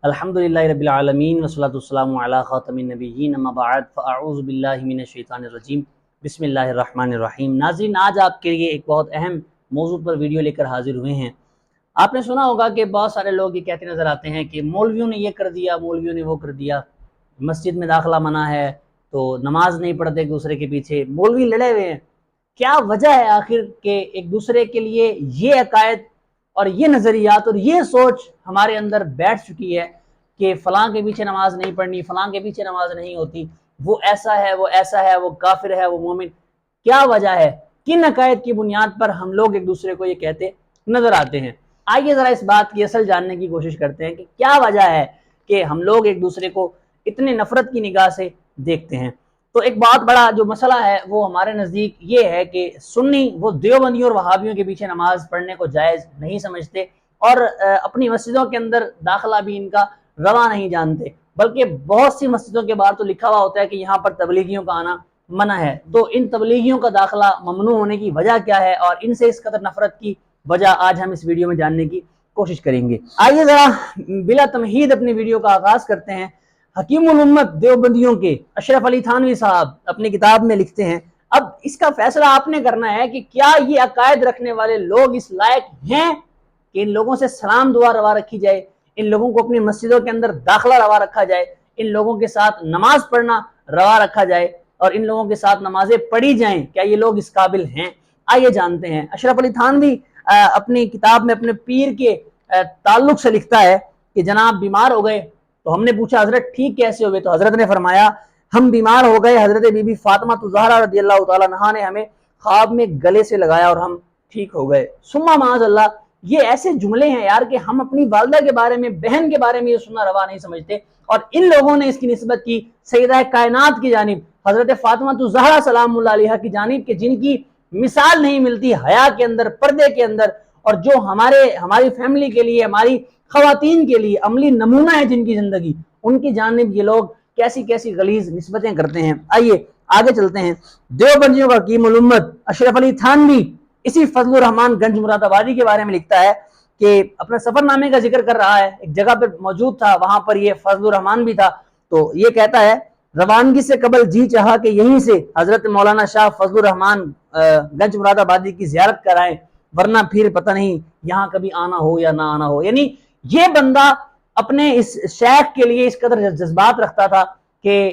الحمدللہ رب العالمین والصلاۃ والسلام علی خاتم النبیین اما بعد فاعوذ باللہ من الشیطان الرجیم بسم اللہ الرحمن الرحیم۔ ناظرین، آج آپ کے لیے ایک بہت اہم موضوع پر ویڈیو لے کر حاضر ہوئے ہیں۔ آپ نے سنا ہوگا کہ بہت سارے لوگ یہ کہتے نظر آتے ہیں کہ مولویوں نے یہ کر دیا، مولویوں نے وہ کر دیا، مسجد میں داخلہ منع ہے تو نماز نہیں پڑھتے ایک دوسرے کے پیچھے، مولوی لڑے ہوئے ہیں۔ کیا وجہ ہے آخر کہ ایک دوسرے کے لیے یہ عقائد اور یہ نظریات اور یہ سوچ ہمارے اندر بیٹھ چکی ہے کہ فلاں کے پیچھے نماز نہیں پڑھنی، فلاں کے پیچھے نماز نہیں ہوتی، وہ ایسا ہے، وہ ایسا ہے، وہ کافر ہے، وہ مومن؟ کیا وجہ ہے؟ کن عقائد کی بنیاد پر ہم لوگ ایک دوسرے کو یہ کہتے نظر آتے ہیں؟ آئیے ذرا اس بات کی اصل جاننے کی کوشش کرتے ہیں کہ کیا وجہ ہے کہ ہم لوگ ایک دوسرے کو اتنے نفرت کی نگاہ سے دیکھتے ہیں۔ تو ایک بہت بڑا جو مسئلہ ہے وہ ہمارے نزدیک یہ ہے کہ سنی وہ دیوبندیوں اور وہابیوں کے پیچھے نماز پڑھنے کو جائز نہیں سمجھتے اور اپنی مسجدوں کے اندر داخلہ بھی ان کا روا نہیں جانتے، بلکہ بہت سی مسجدوں کے باہر تو لکھا ہوا ہوتا ہے کہ یہاں پر تبلیغیوں کا آنا منع ہے۔ تو ان تبلیغیوں کا داخلہ ممنوع ہونے کی وجہ کیا ہے اور ان سے اس قدر نفرت کی وجہ آج ہم اس ویڈیو میں جاننے کی کوشش کریں گے۔ آئیے ذرا بلا تمہید اپنی ویڈیو کا آغاز کرتے ہیں۔ حکیم الامت دیوبندیوں کے اشرف علی تھانوی صاحب اپنی کتاب میں لکھتے ہیں، اب اس کا فیصلہ آپ نے کرنا ہے کہ کیا یہ عقائد رکھنے والے لوگ اس لائق ہیں کہ ان لوگوں سے سلام دعا روا رکھی جائے، ان لوگوں کو اپنی مسجدوں کے اندر داخلہ روا رکھا جائے، ان لوگوں کے ساتھ نماز پڑھنا روا رکھا جائے اور ان لوگوں کے ساتھ نمازیں پڑھی جائیں؟ کیا یہ لوگ اس قابل ہیں؟ آئیے جانتے ہیں۔ اشرف علی تھانوی اپنی کتاب میں اپنے پیر کے تعلق سے لکھتا ہے کہ جناب بیمار ہو گئے تو ہم نے پوچھا حضرت ٹھیک کیسے ہو گئے؟ تو حضرت نے فرمایا ہم بیمار ہو گئے، حضرت بی بی فاطمہ زہرا رضی اللہ تعالیٰ عنہا نے ہمیں خواب میں گلے سے لگایا اور ہم ٹھیک ہو گئے۔ ثم معاذ اللہ، یہ ایسے جملے ہیں یار کہ ہم اپنی والدہ کے بارے میں، بہن کے بارے میں یہ سننا روا نہیں سمجھتے، اور ان لوگوں نے اس کی نسبت کی سیدہ کائنات کی جانب، حضرت فاطمہ زہرا سلام اللہ علیہا کی جانب، کہ جن کی مثال نہیں ملتی حیا کے اندر، پردے کے اندر، اور جو ہماری فیملی کے لیے، ہماری خواتین کے لیے عملی نمونہ ہے جن کی زندگی، ان کی جانب یہ لوگ کیسی کیسی غلیظ نسبتیں کرتے ہیں۔ آئیے آگے چلتے ہیں۔ دیوبندیوں کا حکیم الامت اشرف علی تھانوی اسی فضل الرحمان گنج مراد آبادی کے بارے میں لکھتا ہے کہ اپنے سفر نامے کا ذکر کر رہا ہے، ایک جگہ پر موجود تھا، وہاں پر یہ فضل الرحمان بھی تھا، تو یہ کہتا ہے روانگی سے قبل جی چاہا کہ یہیں سے حضرت مولانا شاہ فضل الرحمان گنج مراد آبادی کی زیارت کرائیں، ورنہ پھر پتہ نہیں یہاں کبھی آنا ہو یا نہ آنا ہو۔ یعنی یہ بندہ اپنے اس شیخ کے لیے اس قدر جذبات رکھتا تھا کہ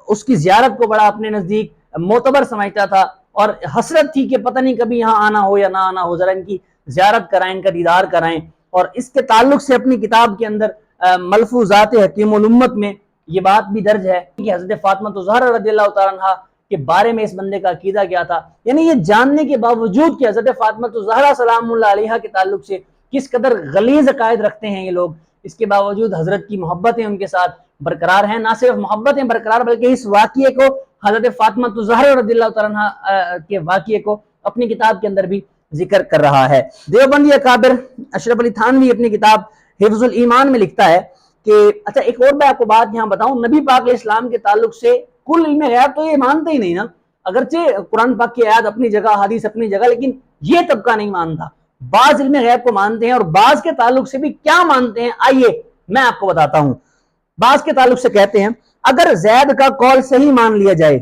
اس کی زیارت کو بڑا اپنے نزدیک معتبر سمجھتا تھا، اور حسرت تھی کہ پتہ نہیں کبھی یہاں آنا ہو یا نہ آنا ہو، ذرا ان کی زیارت کرائیں، ان کا دیدار کرائیں۔ اور اس کے تعلق سے اپنی کتاب کے اندر ملفوظات حکیم الامت میں یہ بات بھی درج ہے کہ حضرت فاطمہ زہرا رضی اللہ تعالیٰ عنہا کے بارے میں اس بندے کا عقیدہ کیا تھا۔ یعنی یہ جاننے کے باوجود کہ حضرت فاطمہ زہرا سلام اللہ علیہا کے تعلق سے کس قدر غلیظ عقائد رکھتے ہیں یہ لوگ، اس کے باوجود حضرت کی محبتیں ان کے ساتھ برقرار ہیں۔ نہ صرف محبتیں برقرار بلکہ اس واقعے کو، حضرت فاطمہ زہرا رضی اللہ تعالیٰ عنہا کے واقعے کو اپنی کتاب کے اندر بھی ذکر کر رہا ہے۔ دیوبندی اکابر اشرف علی تھانوی اپنی کتاب حفظ الایمان میں لکھتا ہے کہ اچھا ایک اور میں آپ کو بات یہاں بتاؤں، نبی پاک علیہ السلام کے تعلق سے کل علم غیب تو یہ مانتے ہی نہیں نا، اگرچہ قرآن پاک کی آیات اپنی جگہ، حدیث اپنی جگہ، لیکن یہ طبقہ نہیں مانتا۔ بعض علم غیب کو مانتے ہیں اور بعض کے تعلق سے بھی کیا مانتے ہیں آئیے میں آپ کو بتاتا ہوں۔ بعض کے تعلق سے کہتے ہیں اگر زید کا قول صحیح مان لیا جائے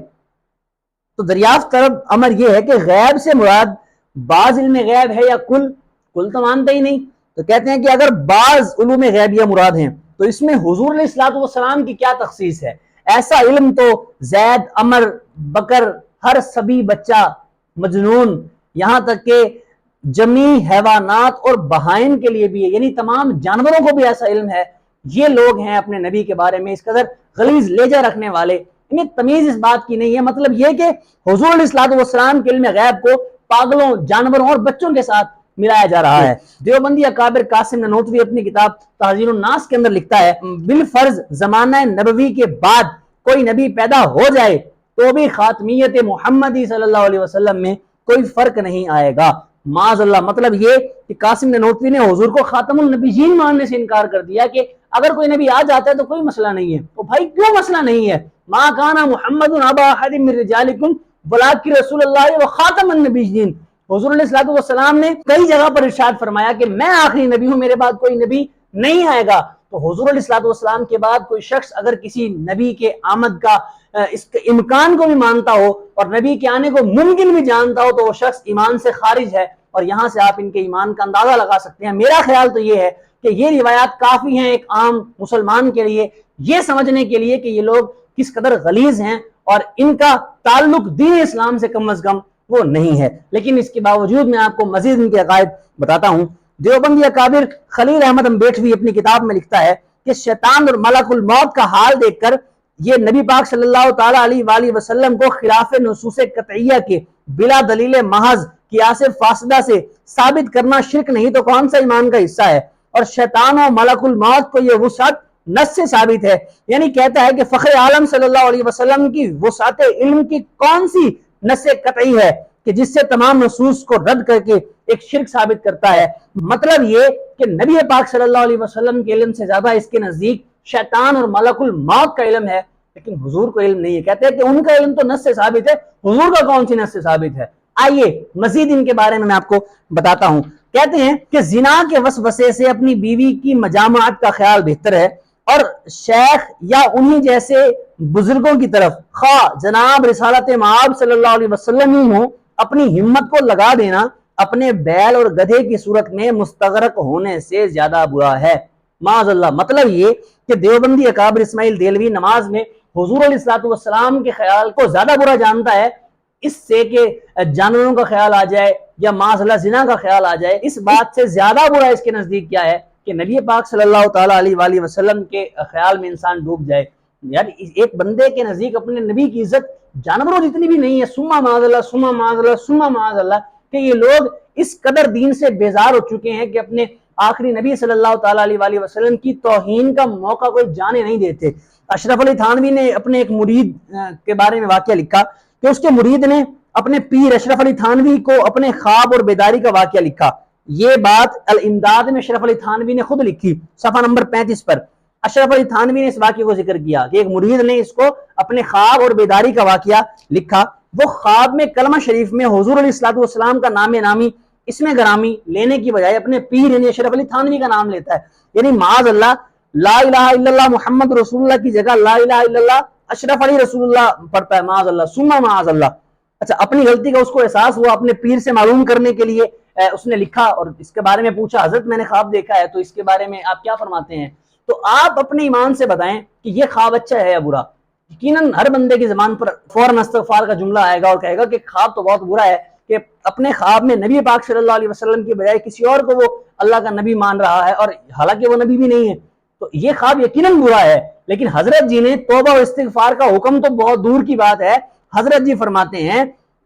تو دریافت طلب امر یہ ہے کہ غیب سے مراد بعض علم غیب ہے یا کل تو مانتے ہی نہیں، تو کہتے ہیں کہ اگر بعض علوم غیبیہ مراد ہیں تو اس میں حضور علیہ السلام کی کیا تخصیص ہے؟ ایسا علم تو زید، عمر، بکر، ہر سبھی بچہ، مجنون، یہاں تک کہ جمیع حیوانات اور بہائم کے لیے بھی ہے، یعنی تمام جانوروں کو بھی ایسا علم ہے۔ یہ لوگ ہیں اپنے نبی کے بارے میں اس قدر غلیظ لہجہ رکھنے والے، انہیں تمیز اس بات کی نہیں ہے۔ مطلب یہ کہ حضور علیہ السلام کے علم غیب کو پاگلوں، جانوروں اور بچوں کے ساتھ ملایا جا رہا ہے۔ دیوبندی اکابر قاسم ننوتوی اپنی کتاب تحذیر الناس کے اندر لکھتا ہے بالفرض زمانہ نبوی کے بعد کوئی نبی پیدا ہو جائے تو بھی خاتمیت محمدی صلی اللہ علیہ وسلم میں کوئی فرق نہیں آئے گا۔ معاذ اللہ، مطلب یہ کہ قاسم ننوتوی نے حضور کو خاتم النبیین ماننے سے انکار کر دیا کہ اگر کوئی نبی آ جاتا ہے تو کوئی مسئلہ نہیں ہے۔ تو بھائی کیوں مسئلہ نہیں ہے؟ ما کان محمد ابا احد من رجالکم ولکن رسول اللہ وخاتم النبیین۔ حضور علیہ السلام نے کئی جگہ پر ارشاد فرمایا کہ میں آخری نبی ہوں، میرے بعد کوئی نبی نہیں آئے گا۔ تو حضور علیہ الصلوۃ والسلام کے بعد کوئی شخص اگر کسی نبی کے آمد کا اس کے امکان کو بھی مانتا ہو اور نبی کے آنے کو ممکن بھی جانتا ہو تو وہ شخص ایمان سے خارج ہے، اور یہاں سے آپ ان کے ایمان کا اندازہ لگا سکتے ہیں۔ میرا خیال تو یہ ہے کہ یہ روایات کافی ہیں ایک عام مسلمان کے لیے یہ سمجھنے کے لیے کہ یہ لوگ کس قدر غلیظ ہیں اور ان کا تعلق دین اسلام سے کم از کم وہ نہیں ہے۔ لیکن اس کے باوجود میں آپ کو مزید ان کے عقائد بتاتا ہوں۔ دیوبندی اکابر خلیل احمد امبیٹوی اپنی کتاب میں لکھتا ہے کہ شیطان اور ملک الموت کا حال دیکھ کر یہ نبی پاک صلی اللہ تعالی علیہ وآلہ وسلم کو خلاف نصوص قطعیہ کے بلا دلیل محض قیاس فاسدہ سے ثابت کرنا شرک نہیں تو کون سا ایمان کا حصہ ہے؟ اور شیطان و ملک الموت کو یہ وسعت نص سے ثابت ہے، یعنی کہتا ہے کہ فخر عالم صلی اللہ علیہ وسلم کی وسعت علم کی کون سی نص قطعی ہے کہ جس سے تمام نصوص کو رد کر کے ایک شرک ثابت کرتا ہے۔ مطلب یہ کہ نبی پاک صلی اللہ علیہ وسلم کے علم سے زیادہ اس کے نزدیک شیطان اور ملک الموت کا علم ہے، لیکن حضور کو علم نہیں ہے۔ کہتے ہیں کہ ان کا علم تو نص سے ثابت ہے، حضور کا کون سی نص سے ثابت ہے؟ آئیے مزید ان کے بارے میں آپ کو بتاتا ہوں۔ کہتے ہیں کہ زنا کے وسوسے سے اپنی بیوی کی مجامعت کا خیال بہتر ہے، اور شیخ یا انہی جیسے بزرگوں کی طرف خواہ جناب رسالت مآب صلی اللہ علیہ وسلم ہی ہوں اپنی ہمت کو لگا دینا اپنے بیل اور گدھے کی صورت میں مستغرق ہونے سے زیادہ برا ہے۔ معاذ اللہ۔ مطلب یہ کہ دیوبندی اکابر اسماعیل دیلوی نماز میں حضور علیہ الصلوۃ والسلام کے خیال کو زیادہ برا جانتا ہے اس سے کہ جانوروں کا خیال آ جائے یا معاذ اللہ زنا کا خیال آ جائے۔ اس بات سے زیادہ برا اس کے نزدیک کیا ہے کہ نبی پاک صلی اللہ تعالیٰ علیہ وآلہ وسلم کے خیال میں انسان ڈوب جائے۔ یار ایک بندے کے نزدیک اپنے نبی کی عزت جانوروں جتنی بھی نہیں ہے، سما معاذ اللہ سما معاذ اللہ سما معاذ اللہ، کہ یہ لوگ اس قدر دین سے بیزار ہو چکے ہیں کہ اپنے آخری نبی صلی اللہ تعالیٰ علیہ وآلہ وسلم کی توہین کا موقع کوئی جانے نہیں دیتے۔ اشرف علی تھانوی نے اپنے ایک مرید کے بارے میں واقعہ لکھا کہ اس کے مرید نے اپنے پیر اشرف علی تھانوی کو اپنے خواب اور بیداری کا واقعہ لکھا۔ یہ بات الامداد میں اشرف علی تھانوی نے خود لکھی، صفحہ نمبر 35 پر اشرف علی تھانوی نے اس واقعے کو ذکر کیا کہ ایک مرید نے اس کو اپنے خواب اور بیداری کا واقعہ لکھا۔ وہ خواب میں کلمہ شریف میں حضور علیہ الصلوۃ والسلام کا نام نامی اسم گرامی لینے کی بجائے اپنے پیر یعنی اشرف علی تھانوی کا نام لیتا ہے، یعنی معاذ اللہ لا الہ الا اللہ محمد رسول اللہ کی جگہ لا الہ الا اللہ اشرف علی رسول اللہ پڑھتا ہے، معاذ اللہ ثم معاذ اللہ۔ اچھا، اپنی غلطی کا اس کو احساس ہوا، اپنے پیر سے معلوم کرنے کے لیے اس نے لکھا اور اس کے بارے میں پوچھا، حضرت میں نے خواب دیکھا ہے تو اس کے بارے میں آپ کیا فرماتے ہیں؟ تو آپ اپنے ایمان سے بتائیں کہ یہ خواب اچھا ہے یا برا؟ یقیناً ہر بندے کی زبان پر فوراً استغفار کا جملہ آئے گا اور کہے گا کہ خواب تو بہت برا ہے کہ اپنے خواب میں نبی پاک صلی اللہ علیہ وسلم کی بجائے کسی اور کو وہ اللہ کا نبی مان رہا ہے اور حالانکہ وہ نبی بھی نہیں ہے، تو یہ خواب یقیناً برا ہے۔ لیکن حضرت جی نے توبہ و استغفار کا حکم تو بہت دور کی بات ہے، حضرت جی فرماتے ہیں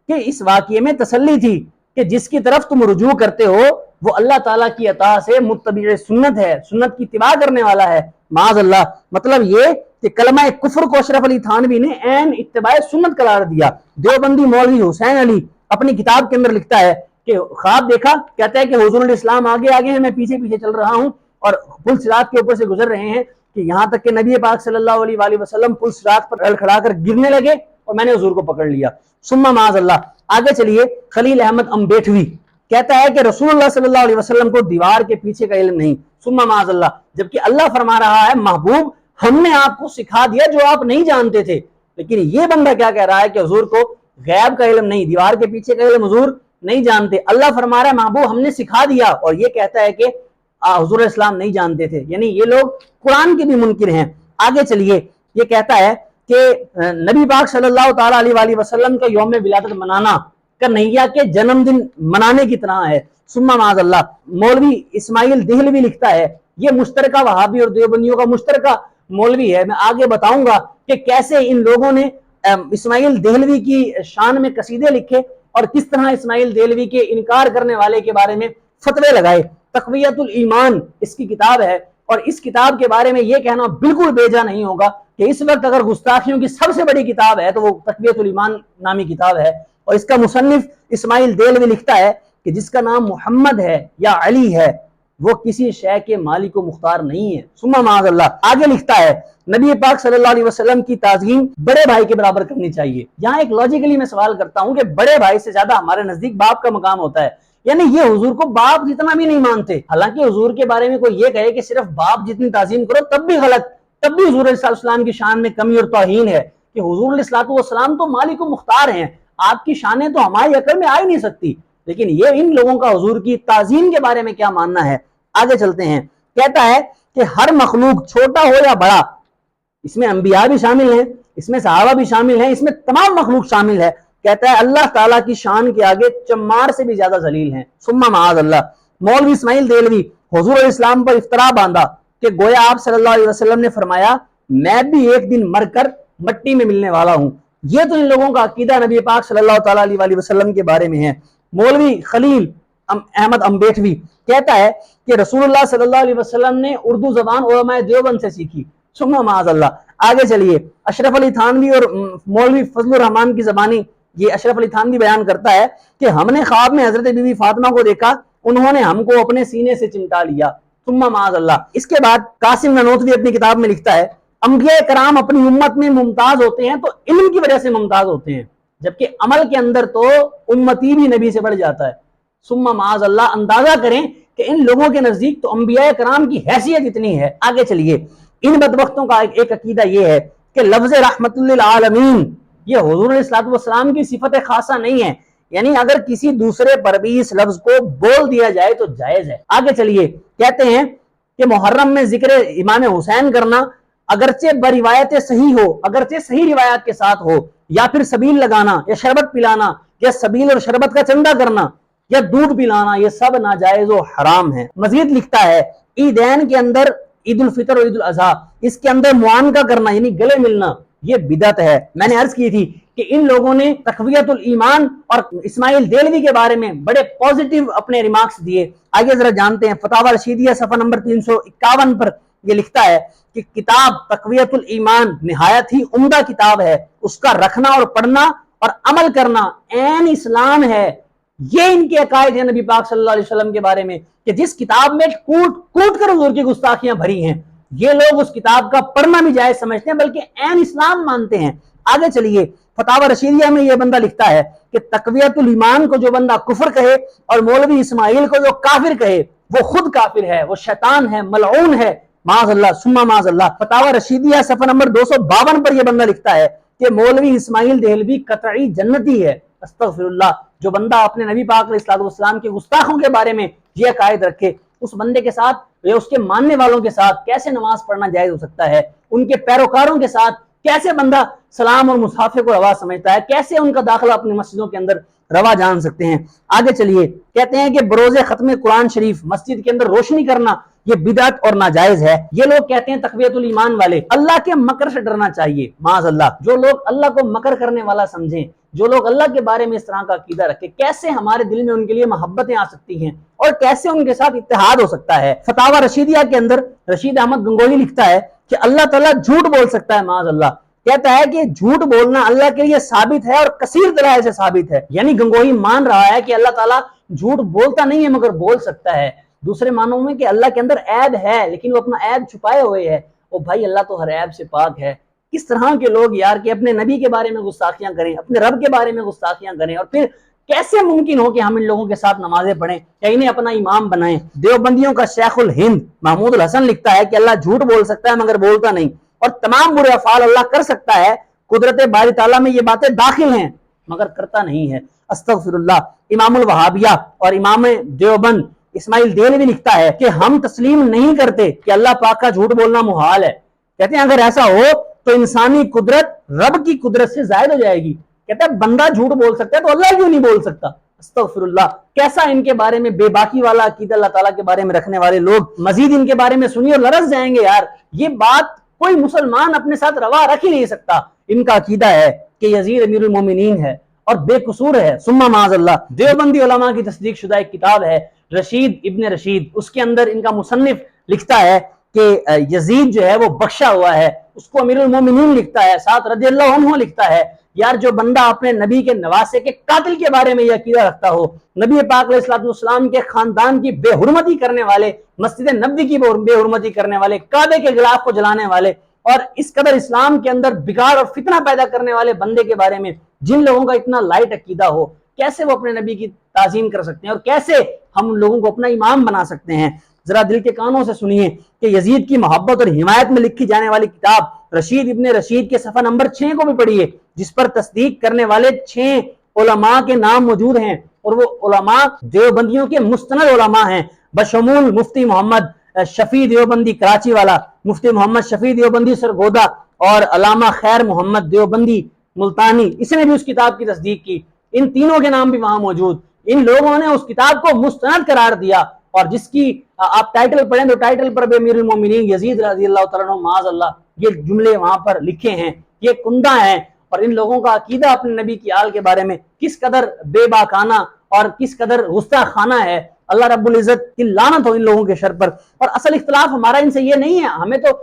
کہ اس واقعے میں تسلی تھی کہ جس کی طرف تم رجوع کرتے ہو وہ اللہ تعالیٰ کی عطا سے متبع سنت ہے، سنت کی اتباع کرنے والا ہے، معاذ اللہ۔ مطلب یہ کہ کلمہ کفر کو اشرف علی تھانوی نے عین اتباع سنت قرار دیا۔ دیوبندی مولوی حسین علی اپنی کتاب کے اندر لکھتا ہے کہ خواب دیکھا، کہتا ہے کہ حضور علیہ السلام آگے آگے ہیں، میں پیچھے پیچھے چل رہا ہوں اور پل صراط کے اوپر سے گزر رہے ہیں کہ یہاں تک کہ نبی پاک صلی اللہ علیہ وآلہ وسلم پل صراط پر کھڑا کر گرنے لگے اور میں نے حضور کو پکڑ لیا، ثم معاذ اللہ۔ آگے چلیے، خلیل احمد امبیٹوی کہتا ہے کہ رسول اللہ صلی اللہ علیہ وسلم کو دیوار کے پیچھے کا علم نہیں، ثم معاذ اللہ، جبکہ اللہ فرما رہا ہے محبوب ہم نے آپ کو سکھا دیا جو آپ نہیں جانتے تھے۔ لیکن یہ بندہ کیا کہہ رہا ہے کہ حضور کو غیب کا علم نہیں، دیوار کے پیچھے کا علم حضور نہیں جانتے۔ اللہ فرما رہا ہے محبوب ہم نے سکھا دیا، اور یہ کہتا ہے کہ حضور اسلام نہیں جانتے تھے، یعنی یہ لوگ قرآن کے بھی منکر ہیں۔ آگے چلیے، یہ کہتا ہے کہ نبی پاک صلی اللہ تعالیٰ علیہ وآلہ وسلم کا یوم ولادت منانا کنہیا کے جنم دن منانے کی طرح ہے، ثم معاذ اللہ۔ مولوی اسماعیل دہلوی لکھتا ہے، یہ مشترکہ وہابی اور دیوبندیوں کا مشترکہ مولوی ہے۔ میں آگے بتاؤں گا کہ کیسے ان لوگوں نے اسماعیل دہلوی کی شان میں قصیدے لکھے اور کس طرح اسماعیل دہلوی کے انکار کرنے والے کے بارے میں فتوے لگائے۔ تقویت الایمان اس کی کتاب ہے، اور اس کتاب کے بارے میں یہ کہنا بالکل بیجا نہیں ہوگا کہ اس وقت اگر گستاخیوں کی سب سے بڑی کتاب ہے تو وہ تقویت الایمان نامی کتاب ہے، اور اس کا مصنف اسماعیل دہلوی لکھتا ہے کہ جس کا نام محمد ہے یا علی ہے وہ کسی شے کے مالک و مختار نہیں ہے، ثم معاذ اللہ۔ آگے لکھتا ہے نبی پاک صلی اللہ علیہ وسلم کی تعظیم بڑے بھائی کے برابر کرنی چاہیے۔ یہاں ایک لاجیکلی میں سوال کرتا ہوں کہ بڑے بھائی سے زیادہ ہمارے نزدیک باپ کا مقام ہوتا ہے، یعنی یہ حضور کو باپ جتنا بھی نہیں مانتے. حالانکہ حضور کے بارے میں کوئی یہ کہے کہ صرف باپ جتنی تعظیم کرو تب بھی غلط, تب بھی حضور علیہ السلام کی شان میں کمی اور توہین ہے کہ حضور علیہ السلام تو مالک و مختار ہیں, آپ کی شانیں تو ہماری عقل میں آ ہی نہیں سکتی. لیکن یہ ان لوگوں کا حضور کی تعظیم کے بارے میں کیا ماننا ہے. آگے چلتے ہیں. کہتا ہے کہ ہر مخلوق چھوٹا ہو یا بڑا, اس میں انبیاء بھی شامل ہیں, اس میں صحابہ بھی شامل ہیں, اس میں تمام مخلوق شامل ہے. کہتا ہے اللہ تعالیٰ کی شان کے آگے چمار سے بھی زیادہ ذلیل ہیں. ثم معاذ اللہ. مولوی اسماعیل دہلوی حضور علیہ السلام پر افترا باندھا کہ گویا آپ صلی اللہ علیہ وسلم نے فرمایا میں بھی ایک دن مر کر مٹی میں ملنے والا ہوں. یہ تو ان لوگوں کا عقیدہ نبی پاک صلی اللہ تعالیٰ علیہ وسلم کے بارے میں ہے. مولوی خلیل احمد امبیٹوی کہتا ہے کہ رسول اللہ صلی اللہ علیہ وسلم نے اردو زبان علماء دیوبند سے سیکھی. ثم معاذ اللہ. آگے چلیے. اشرف علی تھانوی اور مولوی فضل الرحمان کی زبانی, یہ اشرف علی تھانوی بیان کرتا ہے کہ ہم نے خواب میں حضرت بی بی فاطمہ کو دیکھا, انہوں نے ہم کو اپنے سینے سے چمٹا لیا. ثم معاذ اللہ. اس کے بعد قاسم نانوتوی اپنی کتاب میں لکھتا ہے انبیاء کرام اپنی امت میں ممتاز ہوتے ہیں تو علم کی وجہ سے ممتاز ہوتے ہیں, جبکہ عمل کے اندر تو امتی بھی نبی سے بڑھ جاتا ہے. ثم معاذ اللہ. اندازہ کریں کہ ان لوگوں کے نزدیک تو انبیاء کرام کی حیثیت اتنی ہے. آگے چلیے. ان بدبختوں کا ایک عقیدہ یہ ہے کہ لفظ رحمت للعالمین یہ حضور علیہ السلام کی صفت خاصہ نہیں ہے, یعنی اگر کسی دوسرے پر بھی اس لفظ کو بول دیا جائے تو جائز ہے. آگے چلیے. کہتے ہیں کہ محرم میں ذکر امام حسین کرنا اگرچہ بروایت صحیح ہو, اگرچہ صحیح روایات کے ساتھ ہو, یا پھر سبیل لگانا یا شربت پلانا یا سبیل اور شربت کا چندہ کرنا یا دودھ پلانا, یہ سب ناجائز و حرام ہے. مزید لکھتا ہے عیدین کے اندر عید الفطر اور عید الاضحیٰ اس کے اندر معانقہ کرنا یعنی گلے ملنا یہ بدعت ہے. میں نے عرض کی تھی کہ ان لوگوں نے تقویت الایمان اور اسماعیل دہلوی کے بارے میں بڑے پازیٹیو اپنے ریمارکس دیے. آگے ذرا جانتے ہیں. فتاوی رشیدیہ صفحہ نمبر 351 پر یہ لکھتا ہے کہ کتاب تقویت الایمان نہایت ہی عمدہ کتاب ہے, اس کا رکھنا اور پڑھنا اور عمل کرنا عین اسلام ہے. یہ ان کے عقائد ہیں نبی پاک صلی اللہ علیہ وسلم کے بارے میں کہ جس کتاب میں کوٹ کر حضور کی گستاخیاں بھری ہیں, یہ لوگ اس کتاب کا پڑھنا بھی جائز سمجھتے ہیں بلکہ عین اسلام مانتے ہیں. آگے چلیے. فتاوی رشیدیہ میں یہ بندہ لکھتا ہے کہ تقویت الایمان کو جو بندہ کفر کہے اور مولوی اسماعیل کو جو کافر کہے وہ خود کافر ہے, وہ شیطان ہے, ملعون ہے. معاذ اللہ ثم معاذ اللہ. فتاوی رشیدیہ صفحہ نمبر 252 پر یہ بندہ لکھتا ہے کہ مولوی اسماعیل دہلوی قطعی جنتی ہے. استغفر اللہ. جو بندہ اپنے نبی پاک علیہ السلام کے گستاخوں کے بارے میں یہ عقائد رکھے, اس بندے کے ساتھ یا اس کے ماننے والوں کے ساتھ کیسے نماز پڑھنا جائز ہو سکتا ہے؟ ان کے پیروکاروں کے ساتھ کیسے بندہ سلام اور مصافحے کو روا سمجھتا ہے؟ کیسے ان کا داخلہ اپنی مسجدوں کے اندر روا جان سکتے ہیں؟ آگے چلیے. کہتے ہیں کہ بروز ختم قرآن شریف مسجد کے اندر روشنی کرنا یہ بدعت اور ناجائز ہے. یہ لوگ کہتے ہیں تقویت الایمان والے اللہ کے مکر سے ڈرنا چاہیے. معاذ اللہ. جو لوگ اللہ کو مکر کرنے والا سمجھیں, جو لوگ اللہ کے بارے میں اس طرح کا عقیدہ رکھے, کیسے ہمارے دل میں ان کے لیے محبتیں آ سکتی ہیں اور کیسے ان کے ساتھ اتحاد ہو سکتا ہے؟ فتاوی رشیدیہ کے اندر رشید احمد گنگوہی لکھتا ہے کہ اللہ تعالیٰ جھوٹ بول سکتا ہے. معاذ اللہ. کہتا ہے کہ جھوٹ بولنا اللہ کے لیے ثابت ہے اور کثیر دلائل سے ثابت ہے. یعنی گنگوہی مان رہا ہے کہ اللہ تعالیٰ جھوٹ بولتا نہیں ہے مگر بول سکتا ہے. دوسرے معنوں میں کہ اللہ کے اندر عیب ہے لیکن وہ اپنا عیب چھپائے ہوئے ہے. او بھائی اللہ تو ہر عیب سے پاک ہے. کس طرح کے لوگ یار کہ اپنے نبی کے بارے میں گستاخیاں کریں, اپنے رب کے بارے میں گستاخیاں کریں, اور پھر کیسے ممکن ہو کہ ہم ان لوگوں کے ساتھ نمازیں پڑھیں یا انہیں اپنا امام بنائیں؟ دیوبندیوں کا شیخ الہند محمود الحسن لکھتا ہے کہ اللہ جھوٹ بول سکتا ہے مگر بولتا نہیں, اور تمام برے افعال اللہ کر سکتا ہے, قدرت باری تعالیٰ میں یہ باتیں داخل ہیں مگر کرتا نہیں ہے. استغفر اللہ. امام الوہابیہ اور امام دیوبند اسماعیل دہلوی لکھتا ہے کہ ہم تسلیم نہیں کرتے کہ اللہ پاک کا جھوٹ بولنا محال ہے. کہتے ہیں اگر ایسا ہو تو انسانی قدرت رب کی قدرت سے زائد ہو جائے گی. کہتا ہے بندہ جھوٹ بول سکتا ہے تو اللہ کیوں نہیں بول سکتا؟ استغفر اللہ. کیسا ان کے بارے میں بے باکی والا عقیدہ اللہ تعالیٰ کے بارے میں رکھنے والے لوگ. مزید ان کے بارے میں سنیے اور لرز جائیں گے یار. یہ بات کوئی مسلمان اپنے ساتھ روا رکھ ہی نہیں سکتا. ان کا عقیدہ ہے کہ یزید امیر المومنین ہے اور بے قصور ہے. ثم معاذ اللہ. دیوبندی علماء کی تصدیق شدہ ایک کتاب ہے رشید ابن رشید, اس کے اندر ان کا مصنف لکھتا ہے کہ یزید جو ہے وہ بخشا ہوا ہے, اس کو امیر المومنین لکھتا ہے, ساتھ رضی اللہ عنہ لکھتا ہے. یار جو بندہ اپنے نبی کے نواسے کے قاتل کے بارے میں یہ عقیدہ رکھتا ہو, نبی پاک علیہ السلام کے خاندان کی بے حرمتی کرنے والے, مسجد نبوی کی بے حرمتی کرنے والے, کعبے کے غلاف کو جلانے والے اور اس قدر اسلام کے اندر بگاڑ اور فتنہ پیدا کرنے والے بندے کے بارے میں جن لوگوں کا اتنا لائٹ عقیدہ ہو, کیسے وہ اپنے نبی کی تعظیم کر سکتے ہیں اور کیسے ہم ان لوگوں کو اپنا امام بنا سکتے ہیں۔ ذرا دل کے کانوں سے سنیے کہ یزید کی محبت اور حمایت میں لکھی جانے والی کتاب رشید ابن رشید کے صفحہ نمبر 6 کو بھی پڑھیے، جس پر تصدیق کرنے والے 6 علماء کے نام موجود ہیں، اور وہ علماء دیوبندیوں کے مستند علماء ہیں، بشمول مفتی محمد شفیع دیوبندی کراچی والا، مفتی محمد شفیع دیوبندی سرگودا، اور علامہ خیر محمد دیوبندی ملتانی، اس نے بھی اس کتاب کی تصدیق کی۔ ان تینوں کے نام بھی وہاں موجود۔ ان لوگوں نے اس کتاب کو مستند قرار دیا، اور جس کی آپ ٹائٹل پڑھیں تو ٹائٹل پر بھی امیر المومنین یزید رضی اللہ تعالیٰ عنہ معاذ اللہ یہ جملے وہاں پر لکھے ہیں، یہ کندہ ہیں۔ اور ان لوگوں کا عقیدہ اپنے نبی کی آل کے بارے میں کس قدر بے باکانہ اور کس قدر گستاخانہ ہے، اللہ رب العزت کی لعنت ہو ان لوگوں کے شر پر۔ اور اصل اختلاف ہمارا ان سے یہ نہیں ہے، ہمیں تو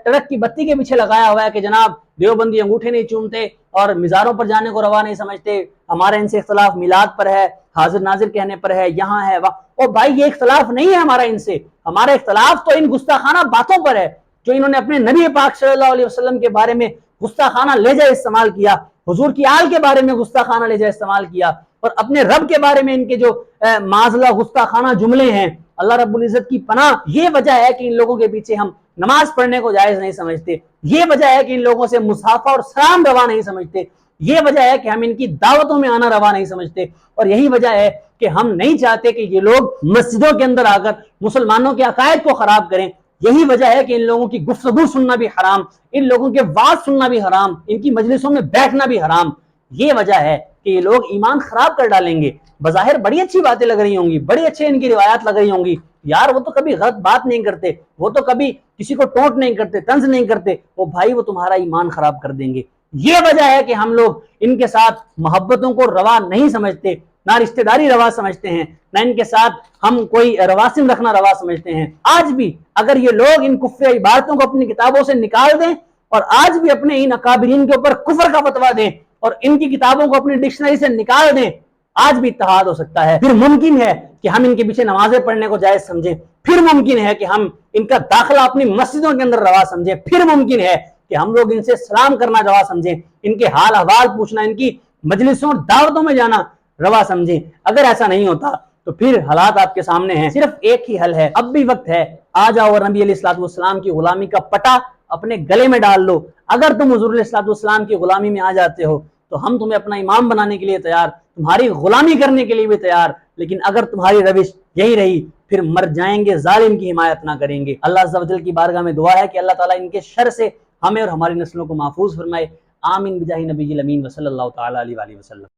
ٹرک کی بتی کے پیچھے لگایا ہوا ہے کہ جناب دیوبندی انگوٹھے نہیں چومتے اور مزاروں پر جانے کو روا نہیں سمجھتے، ہمارا ان سے اختلاف میلاد پر ہے، حاضر ناظر کہنے پر ہے، یہاں ہے وہاں۔ اور بھائی یہ اختلاف نہیں ہے ہمارا ان سے، ہمارا اختلاف تو ان گستاخانہ باتوں پر ہے جو انہوں نے اپنے نبی پاک صلی اللہ علیہ وسلم کے بارے میں گستاخانہ لہجہ استعمال کیا، حضور کی آل کے بارے میں گستاخانہ لہجہ استعمال کیا، اور اپنے رب کے بارے میں ان کے جو معاذ اللہ گستاخانہ جملے ہیں، اللہ رب العزت کی پناہ۔ یہ وجہ ہے کہ ان لوگوں کے پیچھے ہم نماز پڑھنے کو جائز نہیں سمجھتے، یہ وجہ ہے کہ ان لوگوں سے مصافحہ اور سلام روا نہیں سمجھتے، یہ وجہ ہے کہ ہم ان کی دعوتوں میں آنا روا نہیں سمجھتے، اور یہی وجہ ہے کہ ہم نہیں چاہتے کہ یہ لوگ مسجدوں کے اندر آ کر مسلمانوں کے عقائد کو خراب کریں۔ یہی وجہ ہے کہ ان لوگوں کی گفتگو سننا بھی حرام، ان لوگوں کے وعظ سننا بھی حرام، ان کی مجلسوں میں بیٹھنا بھی حرام۔ یہ وجہ ہے کہ یہ لوگ ایمان خراب کر ڈالیں گے۔ بظاہر بڑی اچھی باتیں لگ رہی ہوں گی، بڑی اچھے ان کی روایات لگ رہی ہوں گی، یار وہ تو کبھی غلط بات نہیں کرتے، وہ تو کبھی کسی کو ٹونٹ نہیں کرتے، طنز نہیں کرتے، وہ بھائی وہ تمہارا ایمان خراب کر دیں گے۔ یہ وجہ ہے کہ ہم لوگ ان کے ساتھ محبتوں کو روا نہیں سمجھتے، نہ رشتہ داری روا سمجھتے ہیں، نہ ان کے ساتھ ہم کوئی رواسم رکھنا روا سمجھتے ہیں۔ آج بھی اگر یہ لوگ ان کفر عبارتوں کو اپنی کتابوں سے نکال دیں اور آج بھی اپنے ان اکابرین کے اوپر کفر کا فتویٰ دیں اور ان کی کتابوں کو اپنی ڈکشنری سے نکال دیں، آج بھی اتحاد ہو سکتا ہے۔ پھر ممکن ہے کہ ہم ان کے پیچھے نمازیں پڑھنے کو جائز سمجھیں، پھر ممکن ہے کہ ہم ان کا داخلہ اپنی مسجدوں کے اندر روا سمجھیں، پھر ممکن ہے کہ ہم لوگ ان سے سلام کرنا روا سمجھیں، ان کے حال احوال پوچھنا، ان کی مجلسوں اور دعوتوں میں جانا روا سمجھیں۔ اگر ایسا نہیں ہوتا تو پھر حالات آپ کے سامنے ہیں، صرف ایک ہی حل ہے، اب بھی وقت ہے، آ جاؤ اور نبی علیہ الصلوۃ والسلام کی غلامی کا پٹا اپنے گلے میں ڈال لو۔ اگر تم حضور علیہ الصلوۃ والسلام کی غلامی میں آ جاتے ہو تو ہم تمہیں اپنا امام بنانے کے لیے تیار، تمہاری غلامی کرنے کے لیے بھی تیار، لیکن اگر تمہاری روش یہی رہی پھر مر جائیں گے، ظالم کی حمایت نہ کریں گے۔ اللہ عز و جل کی بارگاہ میں دعا ہے کہ اللہ تعالیٰ ان کے شر سے ہمیں اور ہماری نسلوں کو محفوظ فرمائے۔ آمین بجاہ نبی الامین وصلی اللہ تعالیٰ علیہ وآلہ وسلم۔